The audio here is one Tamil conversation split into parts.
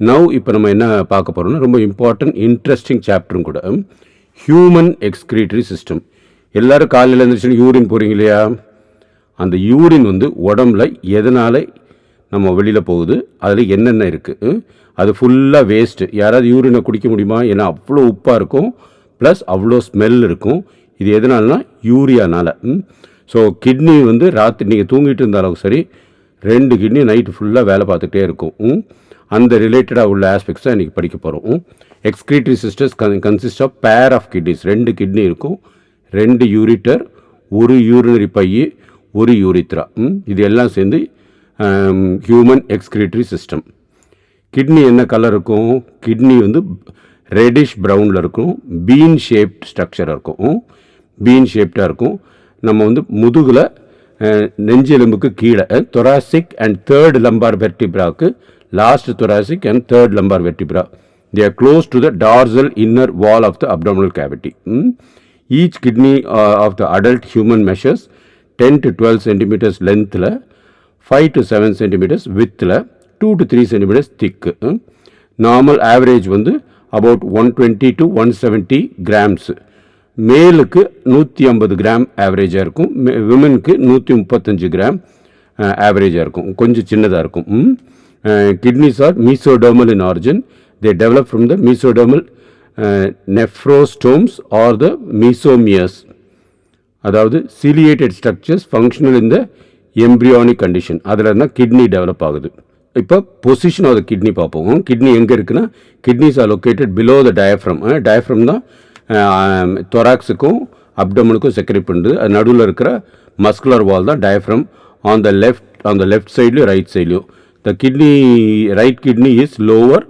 நவ் இப்போ நம்ம என்ன பார்க்க போகிறோம்னா ரொம்ப இம்பார்ட்டன்ட் இன்ட்ரெஸ்டிங் சாப்டரும் கூட. Human excretory system. எல்லோரும் காலையில் எழுந்திரிச்சு யூரின் போகிறீங்க இல்லையா? அந்த யூரின் வந்து உடம்புல எதனால் நம்ம வெளியில் போகுது, அதில் என்னென்ன இருக்குது, அது ஃபுல்லாக வேஸ்ட்டு. யாராவது யூரினை குடிக்க முடியுமா? ஏன்னா அவ்வளோ உப்பாக இருக்கும், ப்ளஸ் அவ்வளோ ஸ்மெல் இருக்கும். இது எதனாலனா யூரியானால். ஸோ கிட்னி வந்து ராத்திரி நீங்கள் தூங்கிட்டு இருந்தாலும் சரி, 2 கிட்னி நைட்டு ஃபுல்லாக வேலை பார்த்துட்டே இருக்கும். அந்த ரிலேட்டடாக உள்ள ஆஸ்பெக்ட்ஸ் தான் இன்றைக்கி படிக்க போகிறோம். Excretory systems consist of pair of kidneys. 2 kidney இருக்கும், 2 யூரிட்டர், 1 யூரினரி பை, 1 யூரித்ரா. இது எல்லாம் சேர்ந்து ஹியூமன் எக்ஸ்கிரீட்டரி சிஸ்டம். கிட்னி என்ன கலர் இருக்கும்? கிட்னி வந்து ரெட்டிஷ் ப்ரௌனில் இருக்கும், பீன் ஷேப்ட் ஸ்ட்ரக்சராக இருக்கும், பீன் ஷேப்டாக இருக்கும். நம்ம வந்து முதுகில் நெஞ்செலும்புக்கு கீழே தொராசிக் அண்ட் 3rd lumbar vertebraக்கு, last thoracic and 3rd lumbar vertebra. They are close to the dorsal inner wall of the abdominal cavity. Each kidney of the adult human measures 10 to 12 centimeters lengthல, 5 to 7 centimeters widthல, 2 to 3 centimeters thick. Normal average வந்து about 120 to 170 grams. மேலுக்கு 150 கிராம் ஆவரேஜாக இருக்கும், விமனுக்கு 135 கிராம் ஆவரேஜாக இருக்கும், கொஞ்சம் சின்னதாக இருக்கும். Kidneys are mesodermal in origin. They develop from the mesodermal nephrostomes or the mesomeres, அதாவது சிலியேட்டட் ஸ்ட்ரக்சர்ஸ் ஃபங்க்ஷனல் இந்த எம்ப்ரியானிக் கண்டிஷன். அதில் இருந்தால் கிட்னி டெவலப் ஆகுது. இப்போ பொசிஷன் ஆஃப் த கிட்னி பார்ப்போம். கிட்னி எங்கே இருக்குன்னா, kidneys are located below the diaphragm. Diaphragm தான் தொராக்ஸுக்கும் அப்டமனுக்கும் செக்ரேட் பண்ணுறது. அது நடுவில் இருக்கிற மஸ்குலர் வால் தான் டயஃப்ரம். ஆன் த லெஃப்ட் சைட்லையும் ரைட் சைட்லையும். The kidney, right kidney is lower,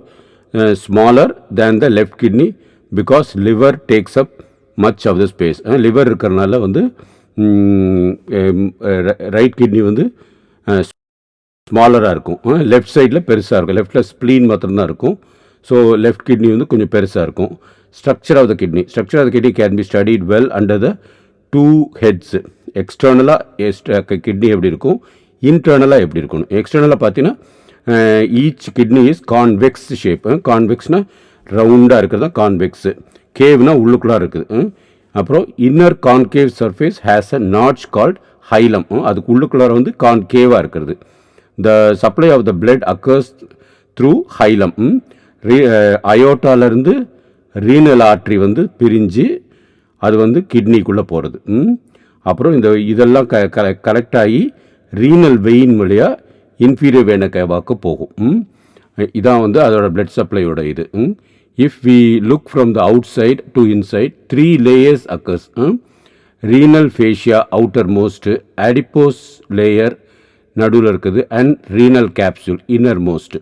smaller than the left kidney because liver takes up much of the space. Liver இருக்கிறனால வந்து ரைட் கிட்னி வந்து ஸ்மாலராக இருக்கும், லெஃப்ட் சைடில் பெருசாக இருக்கும். லெஃப்டில் ஸ்ப்ளீன் மாத்திரம்தான் இருக்கும். ஸோ லெஃப்ட் கிட்னி வந்து கொஞ்சம் பெருசாக இருக்கும். Structure of the kidney. Structure of the kidney can be studied well under the 2 heads. எக்ஸ்டர்னலாக கிட்னி எப்படி இருக்கும், இன்டர்னலாக எப்படி இருக்கணும். எக்ஸ்டர்னலாக பார்த்தீங்கன்னா each kidney is convex shape. கான்வெக்ஸ்னால் ரவுண்டாக இருக்கிறது தான் கான்வெக்ஸு. கேவ்னா உள்ளுக்குள்ளாக இருக்குது. அப்புறம் inner concave surface has a notch called hilum. அதுக்கு உள்ளுக்குள்ளார வந்து கான்கேவாக இருக்கிறது. The supply of the blood occurs through hilum. அயோட்டாலேருந்து ரீனல் ஆர்ட்ரி வந்து பிரிஞ்சு அது வந்து கிட்னிக்குள்ளே போகிறது. அப்புறம் இதெல்லாம் கலெக்ட் ஆகி ரீனல் வெயின் வழியாக இன்ஃபீரியர் வேன கேவாக்கு போகும். இதான் வந்து அதோட பிளட் சப்ளையோட இது. If we look from the outside to inside 3 layers occurs. Renal fascia outermost, adipose layer நடுவில் இருக்குது, and renal capsule innermost.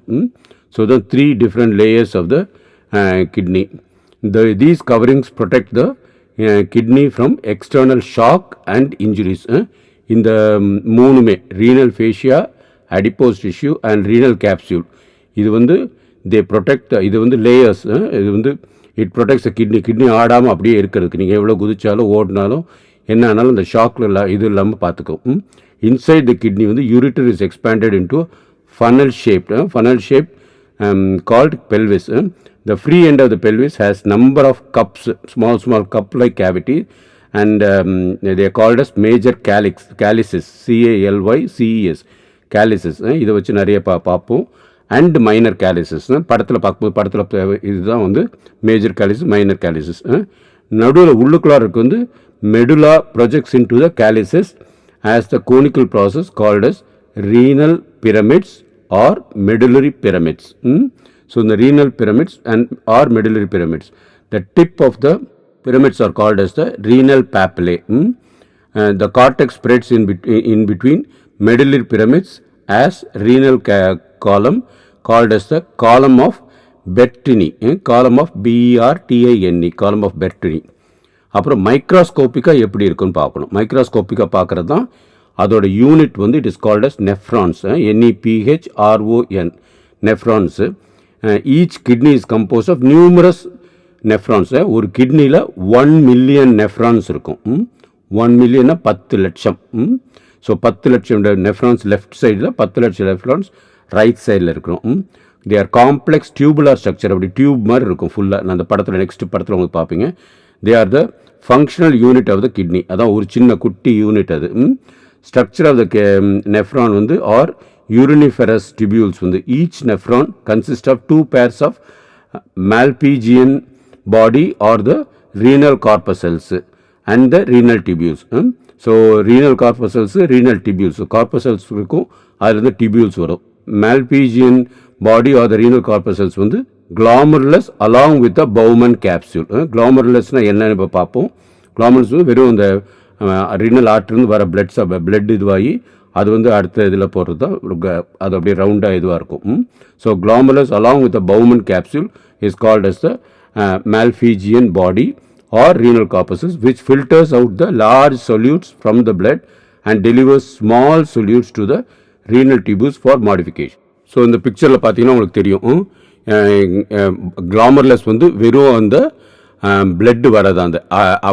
So the 3 different layers of the kidney. These coverings protect the kidney from external shock and injuries. இந்த மூணுமே renal fascia, adipose tissue and renal capsule, இது வந்து தே ப்ரொடெக்ட். இது வந்து லேயர்ஸ். இது வந்து இட் ப்ரொடெக்ட்ஸ் கிட்னி ஆடாமல் அப்படியே இருக்கிறதுக்கு. நீங்கள் எவ்வளோ குதிச்சாலும் ஓடினாலும் என்ன ஆனாலும் இந்த ஷாக்கில் இது இல்லாமல் பார்த்துக்கும். Inside the kidney வந்து ureter is expanded into a funnel shape called pelvis. The free end of the pelvis has number of cups, small cup like cavity, and they are called as major calyces, CALYCES, calyces. இதை வச்சு நிறைய பார்ப்போம். அண்ட் மைனர் கேலிசஸ் படத்தில் பார்க்கும்போது, படத்தில் இதுதான் வந்து மேஜர் கேலிசஸ், மைனர் கேலிசஸ். நடுவில் உள்ளுக்குள்ளாருக்கு வந்து medulla projects into the calyces as the conical process called as renal pyramids or medullary pyramids. So the renal pyramids or medullary pyramids. The tip of the pyramids are called as the renal papillae. The cortex spreads in between medullary pyramids as renal column called as the column of Bertini. Column of BERTINE, column of Bertini. அப்புறம் மைக்ரோஸ்கோப்பிக்காக எப்படி இருக்குன்னு பார்க்கணும். மைக்ரோஸ்கோப்பிக்காக பார்க்குறது தான் அதோட யூனிட் வந்து it is called as nephrons. NEPHRON, nephrons. Each kidney is compose of numerous nephrons. ஒரு கிட்னியில் 1 million நெஃப்ரான்ஸ் இருக்கும். 1 million 10 லட்சம். ஸோ 10 லட்சம் நெஃப்ரான்ஸ் லெஃப்ட் சைடில், 10 லட்சம் நெஃப்ரான்ஸ் ரைட் சைடில் இருக்கிறோம். They are complex tubular structure, அப்படி டியூப் மாதிரி இருக்கும் ஃபுல்லாக. நான் அந்த படத்தில் நெக்ஸ்ட் படத்தில் உங்களுக்கு பார்ப்பீங்க. They are the functional unit of the kidney, அதான் ஒரு சின்ன குட்டி யூனிட் அது. ஸ்ட்ரக்சர் ஆஃப் த நெஃப்ரான் வந்து ஆர் uriniferous tubules வந்து each nephron consists of 2 pairs of Malpighian body or the renal corpuscles and the renal tubules. So renal corpuscles, renal tubules. So corpuscles இருக்கும், அதிலிருந்து tubules வரும். Malpighian body or the renal corpuscles வந்து glomerulus along with the Bowman capsule. glomerulus-னா என்னன்னு இப்போ பார்ப்போம். glomerulus வெறும் இந்த renal artery வர blood இதுவாகி அது வந்து அடுத்த இதில் போகிறது தான், அது அப்படியே ரவுண்டாக இதுவாக இருக்கும். So glomerulus along with the Bowman capsule is called as the Malpighian body or renal corpuscles, which filters out the large solutes from the blood and delivers small solutes to the renal tubules for modification. So இந்த பிக்சரில் பார்த்தீங்கன்னா உங்களுக்கு தெரியும், glomerulus வந்து வெறும் அந்த blood வரது, அந்த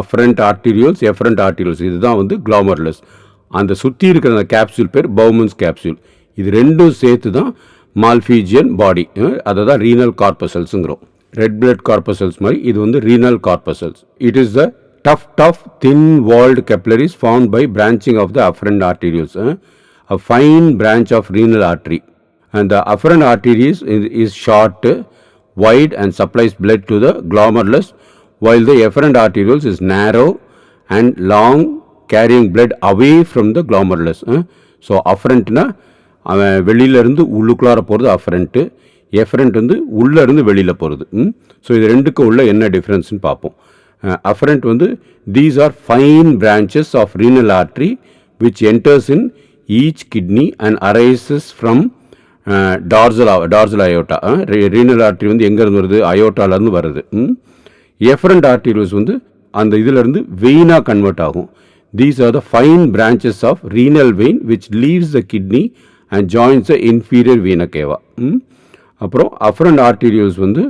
afferent arterioles, efferent arterioles, இதுதான் வந்து glomerulus. அந்த சுற்றி இருக்கிற அந்த கேப்சூல் பேர் பவுமன்ஸ் கேப்சூல். இது ரெண்டும் சேர்த்து தான் மால்பீஜியன் பாடி, அதை தான் ரீனல் கார்பசல்ஸுங்கிறோம். ரெட் பிளட் கார்பசல்ஸ் மாதிரி இது வந்து renal corpuscles. It is the tuft of thin-walled capillaries formed by branching of the afferent arterioles, a fine branch of renal artery. And the afferent arteries is short, wide and supplies blood to the glomerulus, while the efferent arterioles is narrow and long, carrying blood away from the glomerulus. So அஃபரண்ட்னா அவன் வெளியிலேருந்து உள்ளுக்குள்ளார போகிறது அஃபரண்ட்டு, எஃபரண்ட் வந்து உள்ளேருந்து வெளியில் போகிறது. ஸோ இது ரெண்டுக்கும் உள்ள என்ன டிஃப்ரென்ஸ்னு பார்ப்போம். அஃபரண்ட் வந்து these are fine branches of renal artery which enters in each kidney and arises from dorsal aorta. Renal artery வந்து எங்கேருந்து வருது? அயோட்டாலேருந்து வருது. எஃபரண்ட் ஆர்டரிஸ் வந்து அந்த இதிலேருந்து வெயினாக கன்வெர்ட் ஆகும். These are the fine branches of renal vein which leaves the kidney and joins the inferior vena cava. அப்புறம் afferent arterioles வந்து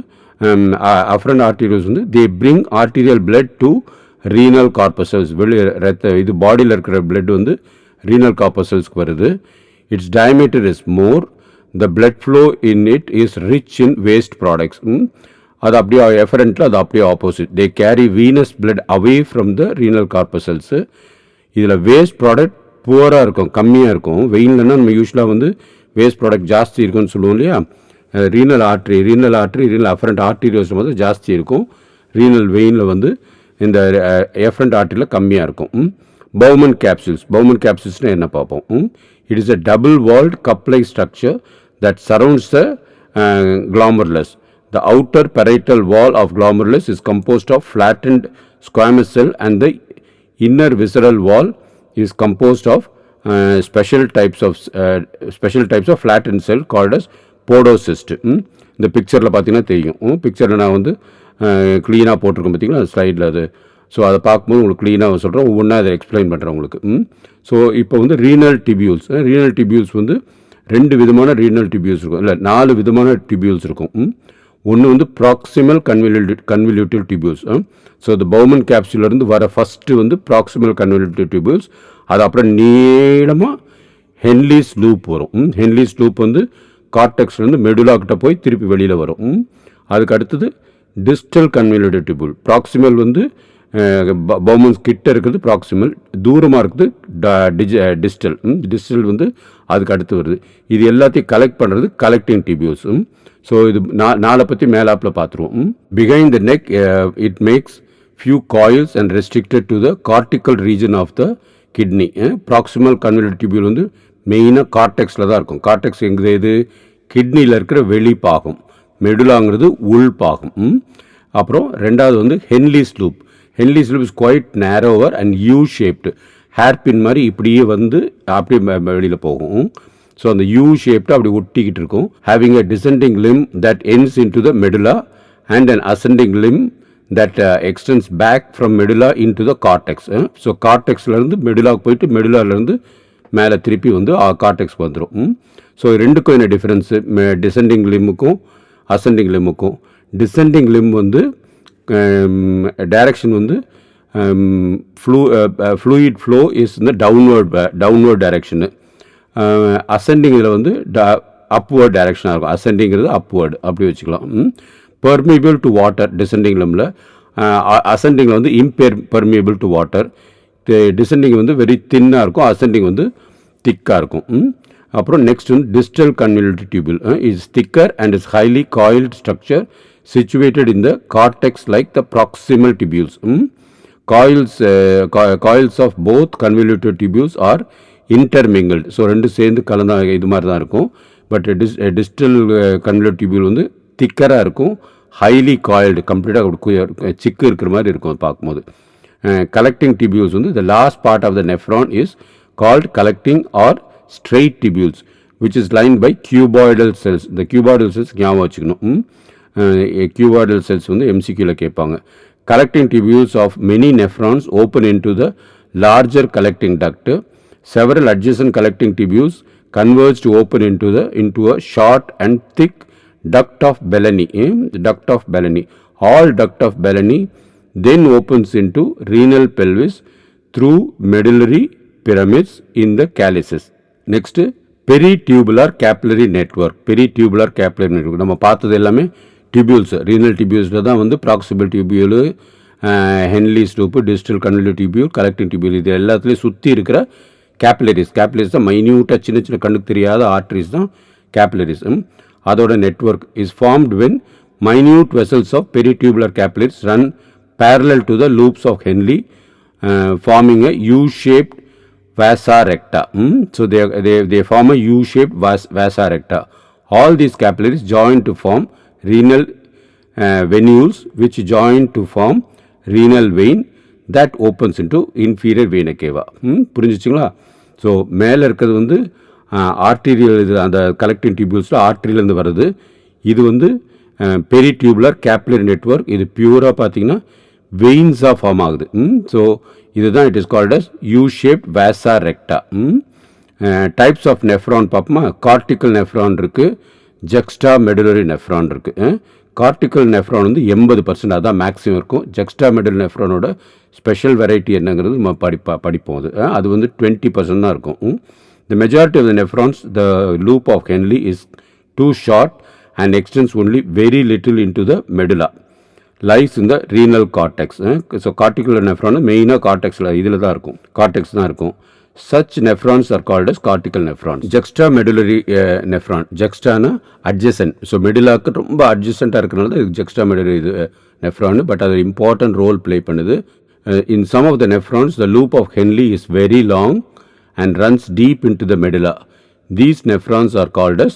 they bring arterial blood to renal corpuscles. இது பாடியில் இருக்கிற blood வந்து renal corpusclesக்கு வருது. Its diameter is more. The blood flow in it is rich in waste products. அது அப்படியே எஃபரண்ட்டில் அது அப்படியே opposite. They carry venous blood away from the renal corpuscles. இதில் வேஸ்ட் ப்ராடக்ட் புவராக இருக்கும், கம்மியாக இருக்கும். வெயின்லன்னா நம்ம யூஸ்வலாக வந்து வேஸ்ட் ப்ராடக்ட் ஜாஸ்தி இருக்குன்னு சொல்லுவோம் இல்லையா. ரீனல் அஃபரண்ட் ஆர்டரியோஸ் வந்து ஜாஸ்தி இருக்கும். ரீனல் வெயினில் வந்து இந்த எஃபரண்ட் ஆர்டரியில் கம்மியாக இருக்கும். பவுமன் கேப்சூல்ஸ்னால் என்ன பார்ப்போம். It is a double walled cup like structure that surrounds the glomerulus. The outer parietal wall of glomerulus is composed of flattened squamous cell and the inner visceral wall is composed of special types of flattened cell called as podocyst. இந்த பிக்சரில் பார்த்தீங்கன்னா தெரியும். பிக்சரில் நான் வந்து க்ளீனாக போட்டிருக்கேன் பார்த்தீங்களா ஸ்லைடில் அது. ஸோ அதை பார்க்கும்போது உங்களுக்கு க்ளீனாக சொல்கிறேன், ஒவ்வொன்றா அதை எக்ஸ்பிளைன் பண்ணுறேன் உங்களுக்கு. ஸோ இப்போ வந்து ரீனல் டிபியூல்ஸ் வந்து 2 விதமான ரீனல் டிபியூல்ஸ் இருக்கும், இல்லை 4 விதமான டிபியூல்ஸ் இருக்கும். ஒன்று வந்து ப்ராக்சிமல் கன்வல்யூட்டிவ் டிபியூல்ஸ். ஸோ இந்த பவுமன் கேப்சூலேருந்து வர ஃபஸ்ட்டு வந்து ப்ராக்சிமல் கன்வல்யூட்டிவ் டிபியூல்ஸ். அது அப்புறம் நீளமாக ஹென்லீஸ் லூப் வரும். ஹென்லீஸ் லூப் வந்து கார்டெக்ஸ்லேருந்து மெடுலாக்கிட்ட போய் திருப்பி வெளியில் வரும். அதுக்கு அடுத்தது டிஸ்டல் கன்வல்யூட்டிவ் டிபியூல். ப்ராக்சிமல் வந்து பவுமன்ஸ் கிட்ட இருக்குது ப்ராக்சிமல், தூரமாக இருக்குது டிஸ்டல் வந்து அதுக்கு அடுத்து வருது. இது எல்லாத்தையும் கலெக்ட் பண்ணுறது கலெக்டிங் டிபியூல்ஸ். ஸோ இது நாளை பற்றி மேலாப்பில் பார்த்துருவோம். Behind the neck it makes few coils and restricted to the cortical region of the kidney. Proximal convolutive tubule வந்து மெயினாக கார்டெக்ஸில் தான் இருக்கும். கார்டெக்ஸ் எங்கே? இது கிட்னியில் இருக்கிற வெளிப்பாகம். மெடுலாங்கிறது உள் பாகம். அப்புறம் ரெண்டாவது வந்து Henle's loop is quite narrower and U shaped. Hairpin மாதிரி இப்படியே வந்து அப்படியே வெளியில் போகும். ஸோ அந்த யூ ஷேப்டு அப்படி ஒட்டிக்கிட்டு இருக்கும். Having a descending limb that ends into the medulla and an ascending limb that extends back from medulla into the cortex. So கார்டெக்ஸ்லேருந்து மெடுலாவுக்கு போயிட்டு மெடுலாலேருந்து மேலே திருப்பி வந்து கார்டெக்ஸ்க்கு வந்துடும். ஸோ ரெண்டுக்கும் என்ன டிஃப்ரென்ஸு? டிசெண்டிங் லிம்முக்கும் அசெண்டிங் லிம்முக்கும். டிசெண்டிங் லிம் வந்து டைரக்ஷன் வந்து ஃப்ளூயிட் ஃப்ளோ இஸ் இந்த டவுன்வர்ட் டைரக்ஷனு. அசெண்டிங் இதில் வந்து அப்வர்ட் டைரக்ஷனாக இருக்கும். அசெண்டிங்கிறது அப்வர்டு அப்படி வச்சுக்கலாம். பெர்மியபிள் டு வாட்டர் டிசெண்டிங் லம்பில், அசெண்டிங்கில் வந்து பெர்மியபிள் டு வாட்டர், டிசெண்டிங் வந்து வெரி தின்னாக இருக்கும், அசெண்டிங் வந்து திக்காக இருக்கும். அப்புறம் நெக்ஸ்ட் வந்து distal convoluted tubule is thicker and is highly coiled structure situated in the cortex like the proximal tubules. Coils of both convoluted tubules are intermingled. So ரெண்டு சேர்ந்து கலந்தா இது மாதிரி தான் இருக்கும். பட் டிஸ்டல் கன்வல்யூட்டட் டியூபியூல் வந்து திக்கராக இருக்கும், ஹைலி காயில்டு, கம்ப்ளீட்டாக சிக்கு இருக்கிற மாதிரி இருக்கும் பார்க்கும்போது. கலெக்டிங் டியூபியூல்ஸ் வந்து the last part of the nephron is called collecting or straight tubules which is lined by cuboidal cells. இந்த cuboidal cells ஞாபகம் வச்சுக்கணும். cuboidal cells வந்து MCQல கேட்பாங்க. Collecting tubules of many nephrons open into the larger collecting duct. Several adjacent collecting tubules converge to open into a short and thick duct of Bellany. Duct of Bellany. All duct of Bellany then opens into renal pelvis through medullary pyramids in the calyces. Next, peritubular capillary network. Peritubular capillary network நம்ம பார்த்தது எல்லாமே டியூபியூல்ஸ், ரீனல் டியூபியூல்ஸில் தான் வந்து proximal tubule, Henle's loop, distal convoluted tubule, collecting tubule, இது எல்லாத்துலேயும் சுற்றி இருக்கிற கேபிலரிஸ் தான் மைன்யூட்டாக சின்ன சின்ன கண்ணுக்கு தெரியாத ஆர்ட்ரிஸ் தான் கேபிலரிஸ். அதோட network is formed when minute vessels of peritubular capillaries run parallel to the loops of Henle, forming a U-shaped vasa recta. So they form a U-shaped vasa recta. All these capillaries join to form renal venules, which join to form renal vein that opens into inferior vena cava. புரிஞ்சிச்சிங்களா? ஸோ மேலே இருக்கிறது வந்து ஆர்டீரியல், இது அந்த கலெக்டிங் டியூபியூல்ஸில் ஆர்டரியிலேருந்து வருது. இது வந்து பெரிடியூபுலர் கேப்லரி நெட்வொர்க். இது பியூராக பார்த்தீங்கன்னா வெயின்ஸாக ஃபார்ம் ஆகுது. ஸோ இதுதான் it is called as U shaped vasa recta. Types of nephron பார்ப்போமா? கார்டிக்கல் நெஃப்ரான் இருக்குது, ஜெக்ஸ்டா மெடுலரி நெஃப்ரான் இருக்குது. கார்டிக்கல் நெஃப்ரான் வந்து 80%, அதான் மேக்ஸிமம் இருக்கும். ஜெக்ஸ்டா மெடுலரி நெஃப்ரானோட ஸ்பெஷல் வெரைட்டி என்னங்கிறது நம்ம படிப்போம். அது வந்து 20% தான் இருக்கும். The majority of the nephrons, the loop of Henle is too short and extends only very little into the medulla. Lies in the renal cortex. So cortical nephron மெயினாக கார்டெக்ஸில் இதில் தான் இருக்கும், கார்டெக்ஸ் தான் இருக்கும். Such nephrons are called as cortical nephrons. Juxtamedullary nephron. Juxtana adjacent. So medullaக்கு ரொம்ப adjacent-ஆக இருக்கிறனால தான் இது juxtamedullary nephron. பட் அது important role play பண்ணுது. In some of the nephrons, the loop of Henle is very long and runs deep into the medulla. These nephrons are called as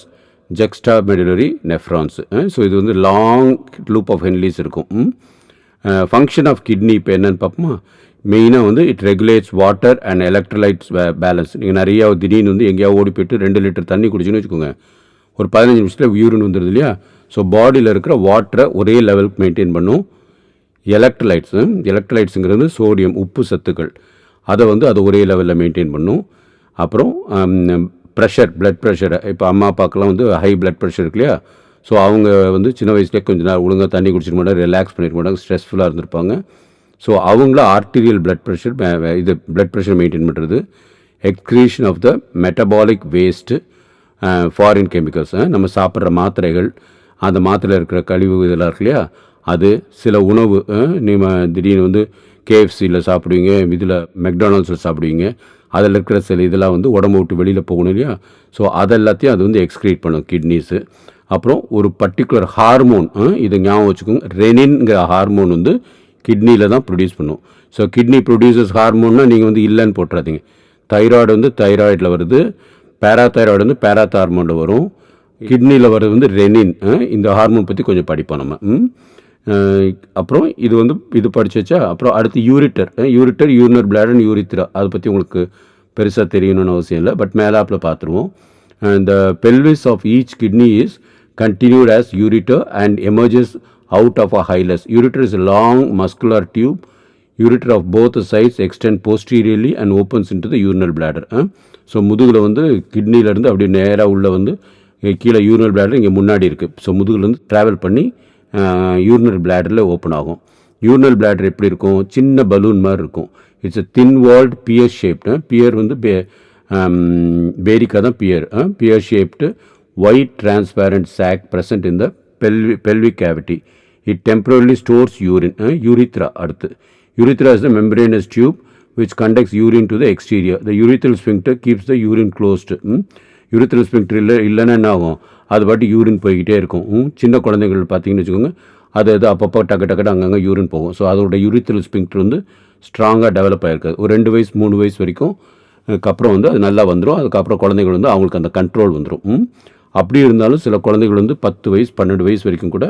juxtamedullary nephrons. So இது வந்து long loop of Henle's இருக்கும். Function of kidney இப்போ என்னன்னு பார்ப்போமா? மெயினாக வந்து it regulates water and electrolytes balance. நீங்கள் நிறையா திடீர்னு வந்து எங்கேயாவது ஓடி போய்ட்டு 2 லிட்டர் தண்ணி குடிச்சுன்னு வச்சுக்கோங்க, ஒரு 15 நிமிஷத்தில் யூரின் வந்துடுது இல்லையா? ஸோ பாடியில் இருக்கிற வாட்டரை ஒரே லெவலுக்கு மெயின்டைன் பண்ணும். எலக்ட்ரோலைட்ஸுங்கிறது சோடியம், உப்பு சத்துக்கள், அதை வந்து அது ஒரே லெவலில் மெயின்டைன் பண்ணும். அப்புறம் ப்ரெஷர், பிளட் ப்ரெஷரை, இப்போ அம்மா அப்பாக்கெல்லாம் வந்து ஹை பிளட் ப்ரெஷர் இருக்கு இல்லையா? ஸோ அவங்க வந்து சின்ன வயசுலேயே கொஞ்சம் நேரம் ஒழுங்காக தண்ணி குடிச்சிட்டு மாட்டாங்க, ரிலாக்ஸ் பண்ணிட்டு மாட்டாங்க, ஸ்ட்ரெஸ்ஃபுல்லாக இருந்திருப்பாங்க. ஸோ அவங்கள ஆர்டீரியல் பிளட் ப்ரெஷர், இது பிளட் ப்ரெஷர் மெயின்டைன் பண்ணுறது. Excretion of the metabolic waste, foreign chemicals, நம்ம சாப்பிட்ற மாத்திரைகள், அந்த மாத்திரையில் இருக்கிற கழிவு இதெல்லாம் இருக்கு இல்லையா? அது சில உணவு, நீங்கள் திடீர்னு வந்து கேஎஃப்சியில் சாப்பிடுவீங்க, இதில் மெக்டானல்ட்ஸில் சாப்பிடுவீங்க, அதில் இருக்கிற சில இதெல்லாம் வந்து உடம்பு விட்டு வெளியில் போகணும் இல்லையா? ஸோ அதெல்லாத்தையும் அது வந்து எக்ஸ்க்ரீட் பண்ணும் கிட்னிஸு. அப்புறம் ஒரு பர்டிகுலர் ஹார்மோன், இதை ஞாபகம் வச்சுக்கோங்க, ரெனின்ங்கிற ஹார்மோன் வந்து கிட்னியில் தான் ப்ரொடியூஸ் பண்ணும். ஸோ கிட்னி ப்ரொடியூசர்ஸ் ஹார்மோன்னா நீங்கள் வந்து இல்லைன்னு போட்டுறாதீங்க. தைராய்டு வந்து தைராய்டில் வருது, பேராதைராய்டு வந்து பேராதார்மோனில் வரும், கிட்னியில் வர்றது வந்து ரெனின். இந்த ஹார்மோன் பற்றி கொஞ்சம் படிப்போம் நம்ம. அப்புறம் இது வந்து இது படிச்சு வச்சா. அப்புறம் அடுத்து யூரிட்டர், யூரினர் பிளாடர், யூரித்ரா, அதை பற்றி உங்களுக்கு பெருசாக தெரியணும்னு அவசியம் இல்லை, பட் மேலாப்பில் பார்த்துருவோம். The pelvis of each kidney is continued as ureter and emerges out of a hilus. Ureter is a long muscular tube. Ureter of both sides extend posteriorly and opens into the urinary bladder. So முதுகில் வந்து கிட்னியிலேருந்து அப்படி நேராக உள்ள வந்து கீழே யூரினல் பிளாடர் இங்கே முன்னாடி இருக்குது. ஸோ முதுகுலேருந்து ட்ராவல் பண்ணி யூரினரி பிளாடரில் ஓப்பன் ஆகும். யூரினல் பிளாடர் எப்படி இருக்கும்? சின்ன பலூன் மாதிரி இருக்கும். It's a thin walled pear shaped. Pear வந்து பேரிக்கா தான் pear shaped. white transparent sac present in the pelvic cavity. It temporarily stores urine. Urethra அடுத்து. Urethra is the membranous tube which conducts urine to the exterior. The urethral sphincter keeps the urine closed. urethral sphincter இல்லைன்னா என்ன ஆகும், அது பாட்டு யூரின் போய்கிட்டே இருக்கும். சின்ன குழந்தைகள் பார்த்தீங்கன்னு வச்சுக்கோங்க, அது அப்பப்போ டக்கு அங்கங்கே யூரின் போகும். ஸோ அதோட யூரித்ரல் ஸ்பிங்க்டர் வந்து ஸ்ட்ராங்காக டெவலப் ஆகிருக்காது. ஒரு 2 வயசு 3 வயசு வரைக்கும் அதுக்கப்புறம் வந்து அது நல்லா வந்துடும். அதுக்கப்புறம் குழந்தைகள் வந்து அவங்களுக்கு அந்த கண்ட்ரோல் வந்துடும். அப்படி இருந்தாலும் சில குழந்தைகள் வந்து 10 வயசு 12 வயசு வரைக்கும் கூட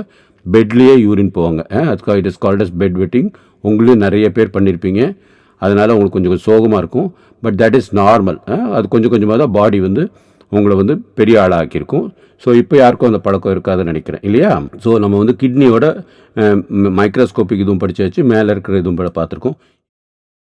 பெட்லேயே யூரின் போவாங்க. அதுக்கு it is called as bed wetting. உங்களையும் நிறைய பேர் பண்ணியிருப்பீங்க. அதனால் உங்களுக்கு கொஞ்சம் சோகமாக இருக்கும். But that is normal. அது கொஞ்சம் கொஞ்சமாக தான் பாடி வந்து உங்களை வந்து பெரிய ஆளாக்கியிருக்கும். ஸோ இப்போ யாருக்கும் அந்த பழக்கம் இருக்காதுன்னு நினைக்கிறேன், இல்லையா? ஸோ நம்ம வந்து கிட்னியோட மைக்ரோஸ்கோப்பிக் இதுவும் படித்தாச்சு, மேலே இருக்கிற இதுவும் பார்த்துருக்கோம்.